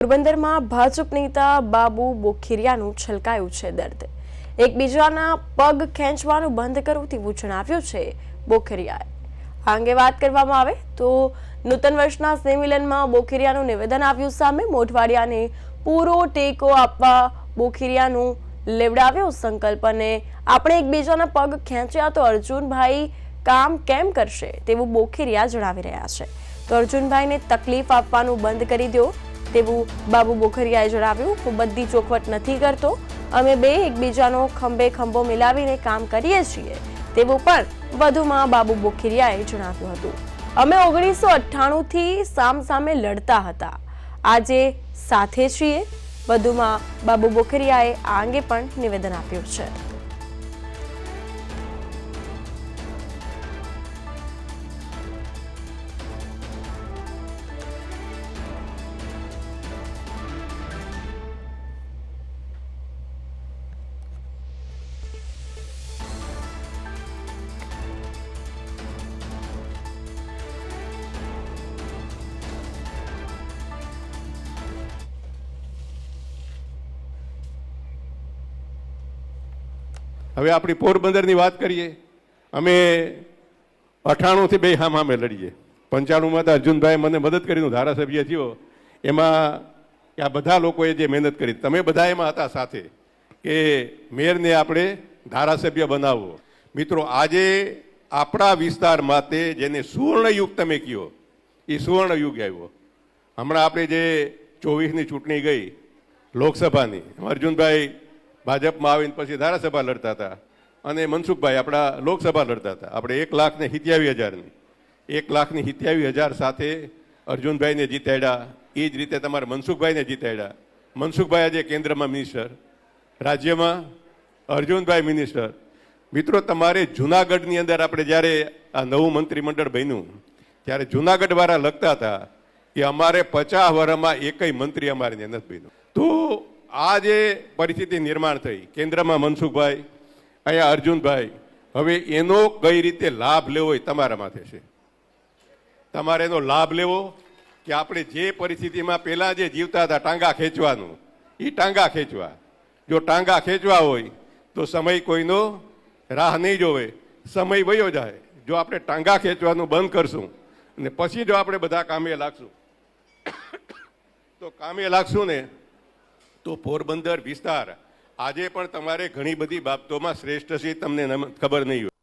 પોરબંદરમાં ભાજપ નેતા બાબુ બોખીરિયાનું છલકાયું છે દર્દ। એકબીજાના પગ ખેંચવાનું બંધ કરો તેવું જણાવ્યું છે બોખીરિયાએ। આ અંગે વાત કરવામાં આવે તો નૂતન વર્ષના સ્નેહમિલનમાં બોખીરિયાનું નિવેદન આવ્યું સામે। મોઢવાડિયાને પૂરો ટેકો આપવા બોખીરિયાનું લેવડાવ્યો સંકલ્પ અને આપણે એકબીજાના પગ ખેંચ્યા તો અર્જુનભાઈ કામ કેમ કરશે તેવું બોખીરિયા જણાવી રહ્યા છે। તો અર્જુનભાઈને તકલીફ આપવાનું બંધ કરી દો તેવું બાબુ બોખીરિયાએ જણાવ્યું। હું બધી ચોખવટ નથી કરતો, અમે બે એકબીજાનો ખંભે ખંભો મિલાવીને કામ કરીએ છીએ તેવું પણ વધુમાં બાબુ બોખીરિયાએ જણાવ્યું હતું। અમે 1998થી સામસામે લડતા હતા, આજે સાથે છીએ। વધુમાં બાબુ બોખીરિયાએ આ અંગે પણ નિવેદન આપ્યું છે। હવે આપણી પોરબંદરની વાત કરીએ। અમે 98થી બે સામે લડીએ। 95માં તો અર્જુનભાઈ મને મદદ કરીને ધારાસભ્ય થયો। એમાં આ બધા લોકોએ જે મહેનત કરી, તમે બધા એમાં હતા સાથે કે મેયરને આપણે ધારાસભ્ય બનાવવો। મિત્રો, આજે આપણા વિસ્તાર માટે જેને સુવર્ણયુગ તમે કહો એ સુવર્ણયુગ આવ્યો। હમણાં આપણે જે 24ની ચૂંટણી ગઈ લોકસભાની, અર્જુનભાઈ ભાજપમાં આવીને પછી ધારાસભા લડતા હતા અને મનસુખભાઈ આપણા લોકસભા લડતા હતા। આપણે 1,87,000ની 1,87,000 સાથે અર્જુનભાઈને જીતાડ્યા। એ જ રીતે તમારે મનસુખભાઈને જીતાડ્યા। મનસુખભાઈ આજે કેન્દ્રમાં મિનિસ્ટર, રાજ્યમાં અર્જુનભાઈ મિનિસ્ટર। મિત્રો, તમારે જુનાગઢની અંદર આપણે જ્યારે આ નવું મંત્રીમંડળ બન્યું ત્યારે જુનાગઢવાળા લખતા હતા કે અમારે 50 વર્ષમાં એકય મંત્રી અમારે નથી બન્યું। તો આ જે પરિસ્થિતિ નિર્માણ થઈ, કેન્દ્રમાં મનસુખભાઈ, અહીંયા અર્જુનભાઈ, હવે એનો કઈ રીતે લાભ લેવો એ તમારા માથે છે। તમારે એનો લાભ લેવો કે આપણે જે પરિસ્થિતિમાં પહેલાં જે જીવતા હતા ટાંગા ખેંચવાનું, એ ટાંગા ખેંચવા। જો ટાંગા ખેંચવા હોય તો સમય કોઈનો રાહ નહીં જોવે, સમય વયો જાય। જો આપણે ટાંગા ખેંચવાનું બંધ કરશું અને પછી જો આપણે બધા કામે લાગશું તો કામે લાગશું ને તો પોરબંદર વિસ્તાર આજે પણ તમારે ઘણી બધી બાબતોમાં શ્રેષ્ઠ છે, તમને ખબર નહીં હોય।